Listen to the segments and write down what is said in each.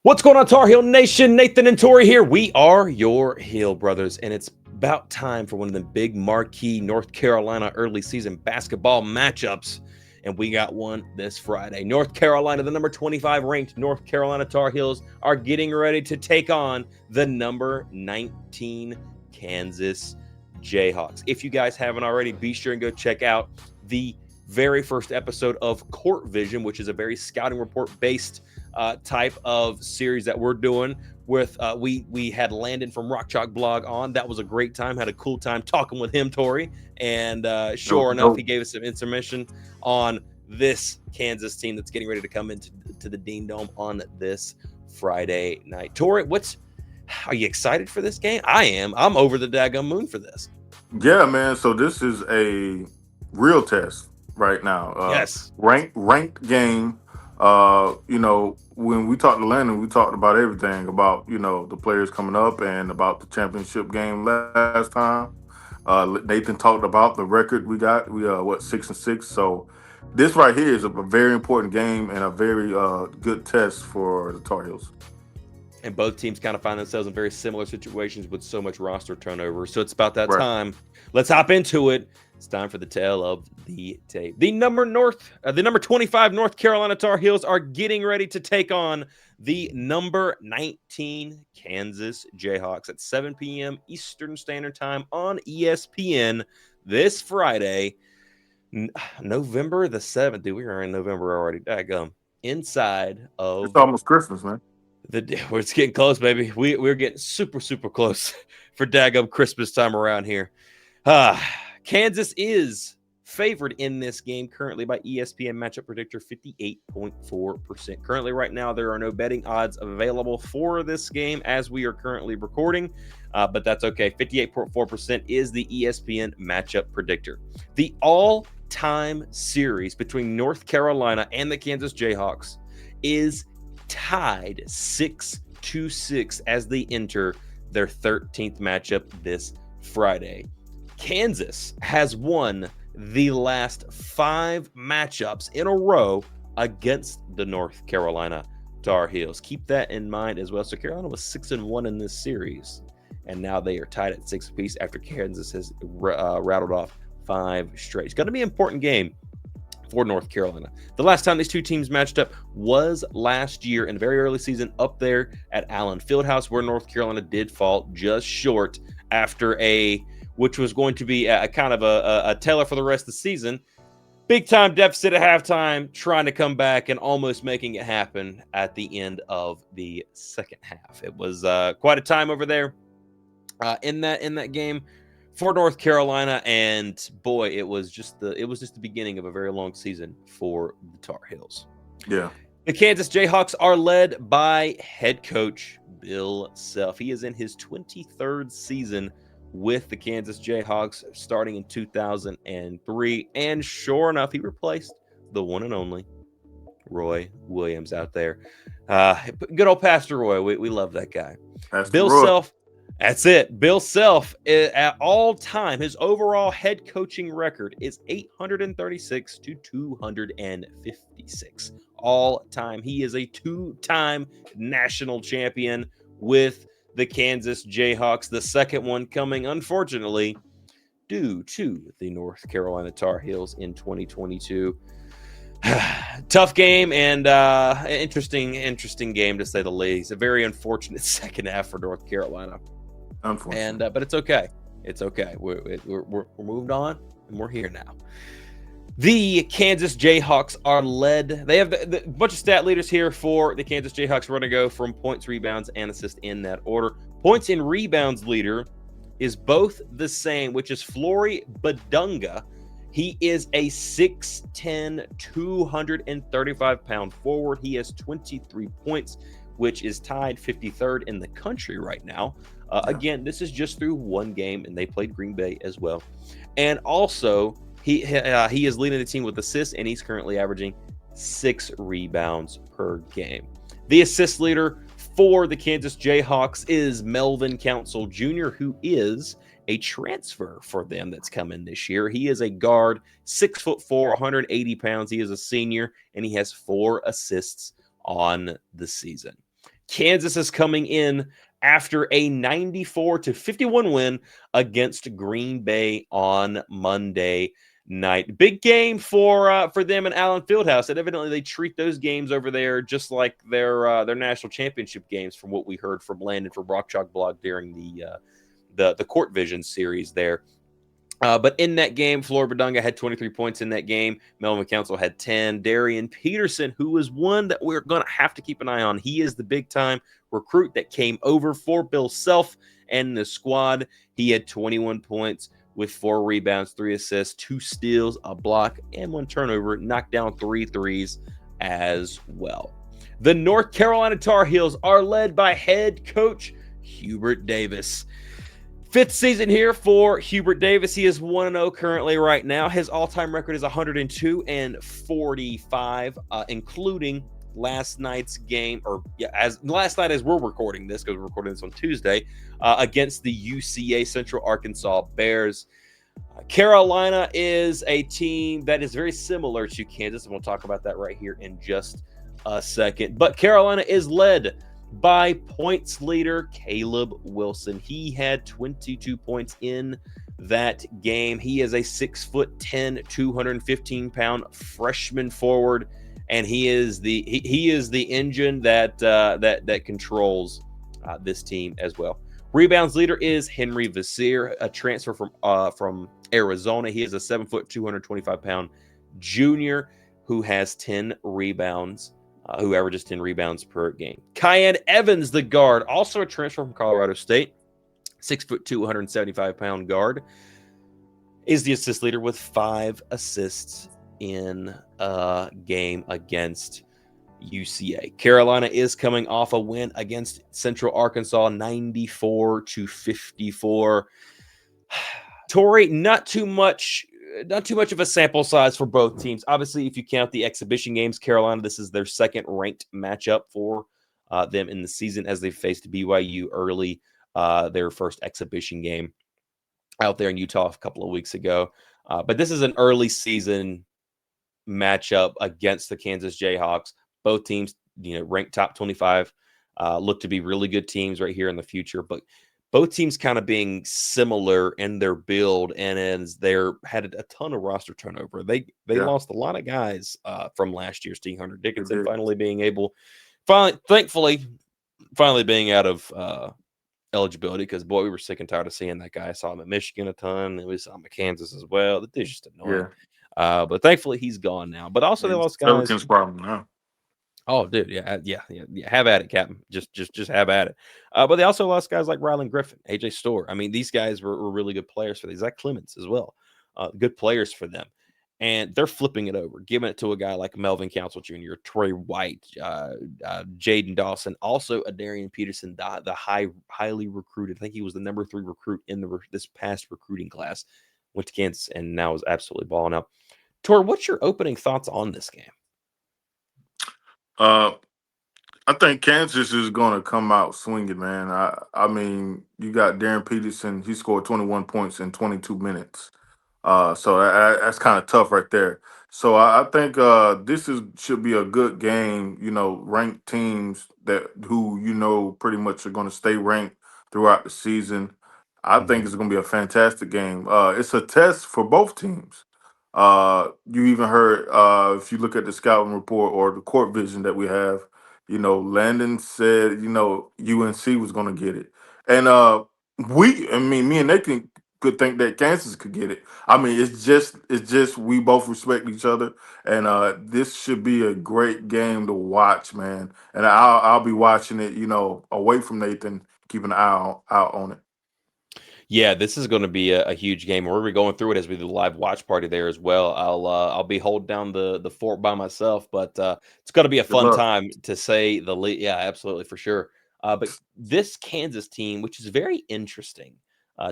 What's going on, Tar Heel Nation? Nathan and Tori here. We are your Heel Brothers, and it's about time for one of the big marquee North Carolina early season basketball matchups. And we got one this Friday. North Carolina, the number 25 ranked North Carolina Tar Heels, are getting ready to take on the number 19 Kansas Jayhawks. If you guys haven't already, be sure and go check out the very first episode of Court Vision, which is a very scouting report based type of series that we're doing with we had Landon from Rock Chalk Blog on. That was a great time. Had a cool time talking with him, Tori. And sure enough, he gave us some information on this Kansas team that's getting ready to come into the Dean Dome on this Friday night. Tori, are you excited for this game? I am. I'm over the daggum moon for this. Yeah, man. So this is a real test right now. Yes. Ranked game. When we talked to Landon, we talked about everything about the players coming up and about the championship game last time. Nathan talked about the record we got. We 6-6. So this right here is a very important game and a very good test for the Tar Heels. And both teams kind of find themselves in very similar situations with so much roster turnover. So it's about that time. Let's hop into it. It's time for the tale of the tape. The number 25 North Carolina Tar Heels are getting ready to take on the number 19 Kansas Jayhawks at 7 p.m. Eastern Standard Time on ESPN this Friday, November the 7th. Dude, we are in November already. Daggum. Inside of... It's almost Christmas, man. It's getting close, baby. We're getting super, super close for daggum Christmas time around here. Kansas is favored in this game currently by ESPN Matchup Predictor 58.4%. Currently, right now, there are no betting odds available for this game as we are currently recording, but that's okay. 58.4% is the ESPN Matchup Predictor. The all-time series between North Carolina and the Kansas Jayhawks is tied 6-6 as they enter their 13th matchup this Friday. Kansas has won the last 5 matchups in a row against the North Carolina Tar Heels. Keep that in mind as well. So Carolina was 6-1 in this series, and now they are tied at 6 apiece after Kansas has rattled off 5 straight. It's going to be an important game for North Carolina. The last time these two teams matched up was last year in the very early season up there at Allen Fieldhouse, where North Carolina did fall just short after which was going to be a kind of a teller for the rest of the season. Big time deficit at halftime, trying to come back and almost making it happen at the end of the second half. It was quite a time over there in that game for North Carolina, and boy, it was just the beginning of a very long season for the Tar Heels. Yeah. The Kansas Jayhawks are led by head coach Bill Self. He is in his 23rd season with the Kansas Jayhawks, starting in 2003, and sure enough, he replaced the one and only Roy Williams out there. Good old Pastor Roy. We love that guy. Pastor Bill Roy. Self. That's it. Bill Self, at all time, his overall head coaching record is 836 to 256. All time. He is a 2-time national champion with the Kansas Jayhawks. The second one coming, unfortunately, due to the North Carolina Tar Heels in 2022. Tough game and interesting game, to say the least. A very unfortunate second half for North Carolina. Unfortunate. But it's okay. It's okay. We're moved on, and we're here now. The Kansas Jayhawks are led. They have the bunch of stat leaders here for the Kansas Jayhawks. We're going to go from points, rebounds, and assists in that order. Points and rebounds leader is both the same, which is Flory Badunga. He is a 6'10", 235-pound forward. He has 23 points, which is tied 53rd in the country right now. Again, this is just through one game, and they played Green Bay as well. And also, he is leading the team with assists, and he's currently averaging 6 rebounds per game. The assist leader for the Kansas Jayhawks is Melvin Council Jr., who is a transfer for them that's coming this year. He is a guard, 6'4", 180 pounds. He is a senior, and he has 4 assists on the season. Kansas is coming in after a 94-51 win against Green Bay on Monday night. Big game for them in Allen Fieldhouse. And evidently they treat those games over there just like their national championship games, from what we heard from Landon from Rock Chalk Blog during the Court Vision series there. But in that game, Florida Badunga had 23 points in that game. Melvin Council had 10. Darian Peterson, who is one that we're going to have to keep an eye on. He is the big-time recruit that came over for Bill Self and the squad. He had 21 points with 4 rebounds, 3 assists, 2 steals, a block, and 1 turnover. Knocked down 3 threes as well. The North Carolina Tar Heels are led by head coach Hubert Davis. 5th season here for Hubert Davis. He is 1-0 currently right now. His all-time record is 102-45, including last night's game, as last night as we're recording this, because we're recording this on Tuesday, against the UCA Central Arkansas Bears. Carolina is a team that is very similar to Kansas, and we'll talk about that right here in just a second. But Carolina is led by points leader Caleb Wilson. He had 22 points in that game. He is a 6'10", 215-pound freshman forward, and he is the engine that controls this team as well. Rebounds leader is Henry Vassir, a transfer from Arizona. He is a 7', 225-pound junior who has 10 rebounds. Who averages 10 rebounds per game. Kyan Evans, the guard, also a transfer from Colorado State, 6'2", 275-pound guard, is the assist leader with 5 assists in a game against UCA. Carolina is coming off a win against Central Arkansas, 94-54. Tori, not too much of a sample size for both teams. Obviously, if you count the exhibition games, Carolina, this is their 2nd ranked matchup for them in the season, as they faced BYU early, their first exhibition game out there in Utah a couple of weeks ago. But this is an early season matchup against the Kansas Jayhawks. Both teams, ranked top 25, look to be really good teams right here in the future. But both teams kind of being similar in their build, and as they're had a ton of roster turnover. They lost a lot of guys from last year's team. Hunter Dickinson finally being being out of eligibility, because boy, we were sick and tired of seeing that guy. I saw him at Michigan a ton, and we saw him at Kansas as well. That is just annoying. But thankfully he's gone now. But also they lost guys. Pelican's problem now. Oh, dude, yeah. Have at it, Captain. Just have at it. But they also lost guys like Rylan Griffin, AJ Storr. I mean, these guys were really good players for these. Zach Clements as well, good players for them. And they're flipping it over, giving it to a guy like Melvin Council Jr., Troy White, Jaden Dawson, also a Darian Peterson, the highly recruited. I think he was the number 3 recruit in this past recruiting class. Went to Kansas and now is absolutely balling out. Tor, what's your opening thoughts on this game? I think Kansas is going to come out swinging, man. I mean, you got Darren Peterson. He scored 21 points in 22 minutes. So that's kind of tough right there. So I think this should be a good game. Ranked teams who pretty much are going to stay ranked throughout the season. I think it's going to be a fantastic game. It's a test for both teams. You even heard, if you look at the scouting report or the court vision that we have, Landon said, UNC was going to get it. And me and Nathan could think that Kansas could get it. I mean, it's just we both respect each other, and this should be a great game to watch, man. And I'll be watching it, away from Nathan, keeping an eye out on it. Yeah, this is going to be a huge game. We're going to be going through it as we do the live watch party there as well. I'll be holding down the fort by myself, but it's going to be a fun time to say the least. Yeah, absolutely, for sure. But this Kansas team, which is very interesting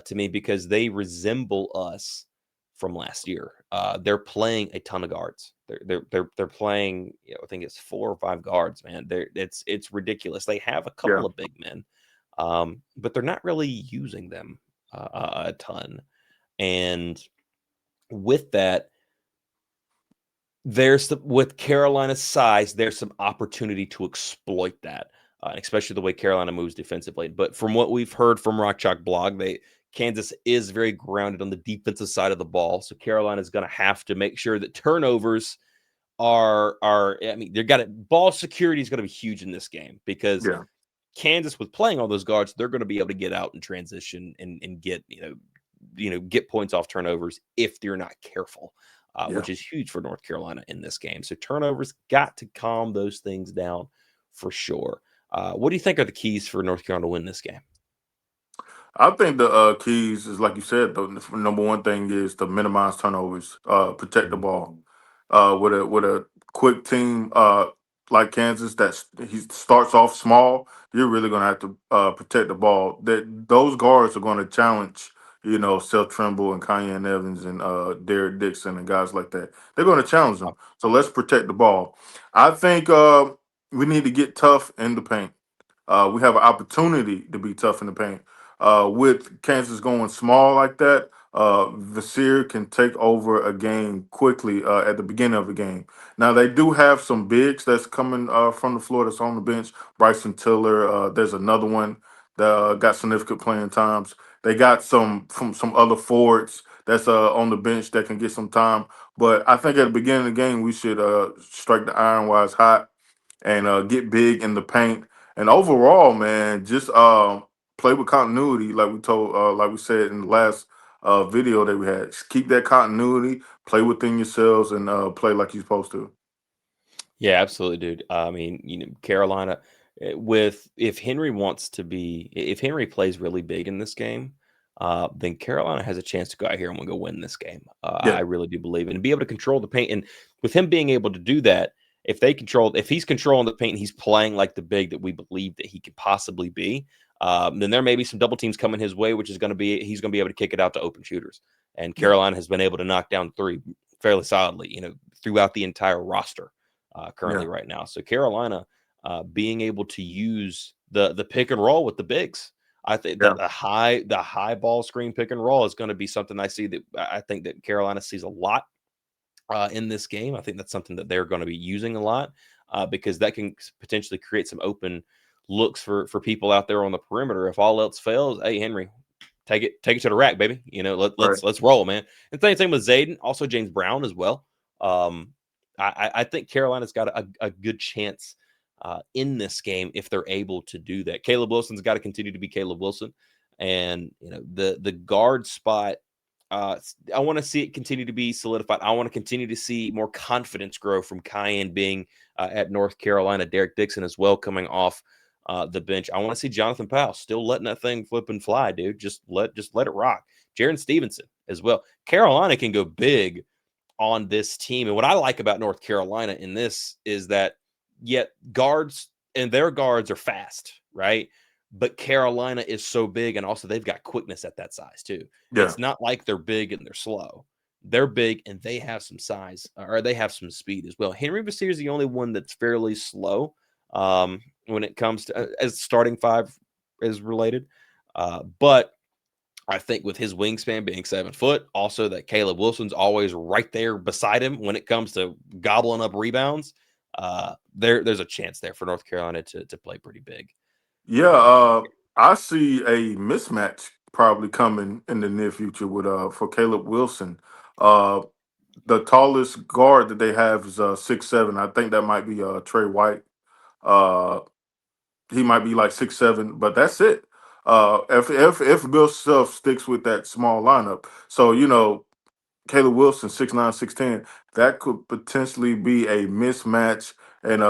to me because they resemble us from last year. They're playing a ton of guards. They're playing, I think it's 4 or 5 guards, man. It's ridiculous. They have a couple of big men, but they're not really using them a ton. And with that, with Carolina's size, there's some opportunity to exploit that. especially the way Carolina moves defensively. But from what we've heard from Rock Chalk Blog, Kansas is very grounded on the defensive side of the ball. So Carolina is going to have to make sure that turnovers are. I mean, they've got it. Ball security is going to be huge in this game because Yeah, Kansas, with playing all those guards, they're going to be able to get out and transition and get get points off turnovers if they're not careful, yeah. which is huge for North Carolina in this game. So turnovers got to calm those things down for sure. What do you think are the keys for North Carolina to win this game? I think the keys is like you said. The number one thing is to minimize turnovers, protect the Mhm. ball. With a quick team like Kansas he starts off small, you're really gonna have to protect the ball. That those guards are going to challenge. Seth Trimble and Kyan Evans and Derek Dixon and guys like that. They're going to challenge them. So let's protect the ball. I think we need to get tough in the paint. We have an opportunity to be tough in the paint. With Kansas going small like that, Vasir can take over a game quickly at the beginning of a game. Now they do have some bigs that's coming from the floor that's on the bench. Bryson Tiller, there's another one that got significant playing times. They got some from some other forwards that's on the bench that can get some time. But I think at the beginning of the game we should strike the iron while it's hot and get big in the paint. And overall, man, just play with continuity, like we said in the last video that we had. Just keep that continuity, play within yourselves, and play like you're supposed to. Yeah, absolutely, dude. I mean, Carolina with if Henry wants to be, if Henry plays really big in this game, then Carolina has a chance to go out here and we'll go win this game. I Yeah, really do believe it and be able to control the paint. And with him being able to do that, if he's controlling the paint, and he's playing like the big that we believe that he could possibly be. Then there may be some double teams coming his way, which is going to be he's going to be able to kick it out to open shooters. And yeah, Carolina has been able to knock down three fairly solidly, throughout the entire roster currently yeah, right now. So Carolina being able to use the pick and roll with the bigs. I think yeah, that the high ball screen pick and roll is going to be something I think that Carolina sees a lot in this game. I think that's something that they're going to be using a lot because that can potentially create some open looks for people out there on the perimeter. If all else fails, hey Henry, take it to the rack, baby. right. Let's roll, man. And same with Zayden, also James Brown as well. Um, I think Carolina's got a good chance in this game if they're able to do that. Caleb Wilson's got to continue to be Caleb Wilson, and the guard spot. I want to see it continue to be solidified. I want to continue to see more confidence grow from Cayenne being at North Carolina. Derek Dixon as well coming off the bench. I want to see Jonathan Powell still letting that thing flip and fly, dude. Just let it rock. Jaron Stevenson as well. Carolina can go big on this team. And what I like about North Carolina in this is that yet guards and their guards are fast, right? But Carolina is so big, and also they've got quickness at that size too. Yeah, It's not like they're big and they're slow. They're big and they have some size, or they have some speed as well. Henry Vasir is the only one that's fairly slow when it comes to as starting five is related. But I think with his wingspan being 7 foot, also that Caleb Wilson's always right there beside him when it comes to gobbling up rebounds. There's a chance there for North Carolina to play pretty big. yeah. I see a mismatch probably coming in the near future with for Caleb Wilson. Uh, the tallest guard that they have is 6'7". I think that might be Trey White. Uh, he might be like 6'7", but that's it. If Bill Self sticks with that small lineup, so Caleb Wilson, 6'9", 6'10", that could potentially be a mismatch. And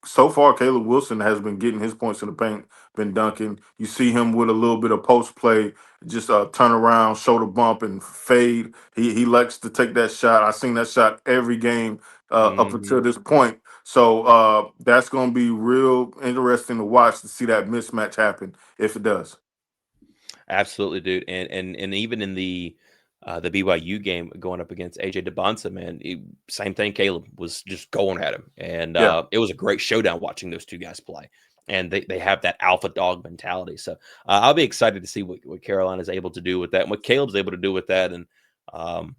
so far Caleb Wilson has been getting his points in the paint, been dunking. You see him with a little bit of post play, just turn around, shoulder bump, and fade. He likes to take that shot. I've seen that shot every game up Mhm. until this point. So that's going to be real interesting to watch to see that mismatch happen if it does. Absolutely, dude. And even in the BYU game going up against AJ DeBonsa, man, same thing. Caleb was just going at him, and Yeah. it was a great showdown watching those two guys play. And they have that alpha dog mentality. So I'll be excited to see what Carolina is able to do with that, and what Caleb's able to do with that. And um,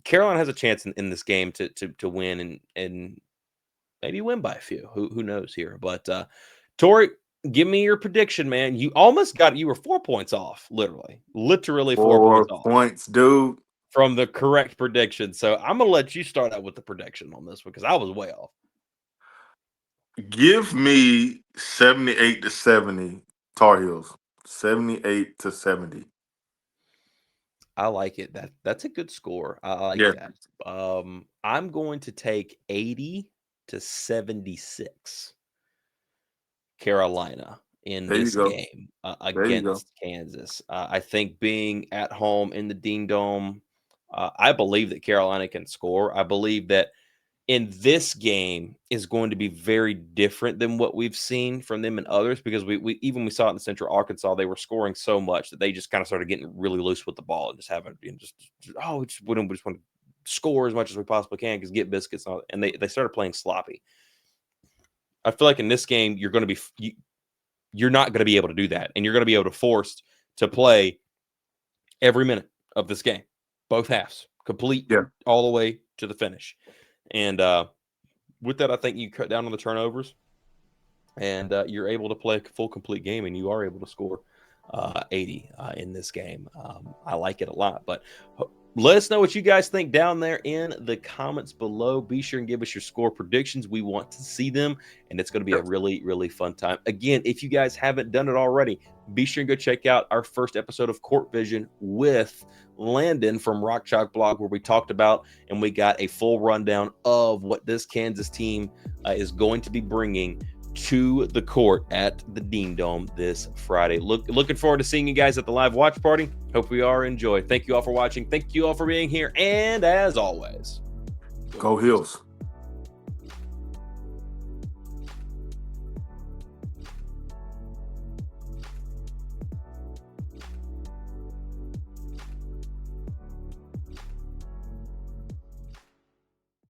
Carolina has a chance in this game to win and maybe win by a few. Who knows here? But Tori, give me your prediction, man. You almost got it. You were 4 points off, literally 4 4 points off points, dude. from the correct prediction. So I'm gonna let you start out with the prediction on this one because I was way off. Give me 78-70 Tar Heels. 78-70. I like it. That's a good score. I like Yeah, that. I'm going to take 80-76 Carolina in there you this go. game There you go. against Kansas. I think being at home in the Dean Dome, I believe that Carolina can score. I believe that in this game is going to be very different than what we've seen from them and others because we saw it in Central Arkansas. They were scoring so much that they just kind of started getting really loose with the ball and just having we just want to score as much as we possibly can because get biscuits and they started playing sloppy. I feel like in this game you're going to be you're not going to be able to do that, and you're going to be able to forced to play every minute of this game, both halves, complete Yeah. all the way to the finish. And with that, I think you cut down on the turnovers, and you're able to play a full complete game, and you are able to score 80 in this game. I like it a lot, but let us know what you guys think down there in the comments below. Be sure and give us your score predictions. We want to see them, and it's going to be a really, really fun time. Again, if you guys haven't done it already, be sure and go check out our first episode of Court Vision with Landon from Rock Chalk Blog, where we talked about and we got a full rundown of what this Kansas team is going to be bringing to the court at the Dean Dome this Friday. Looking forward to seeing you guys at the live watch party. Hope we are enjoy. Thank you all for watching. Thank you all for being here. And as always, Go Heels.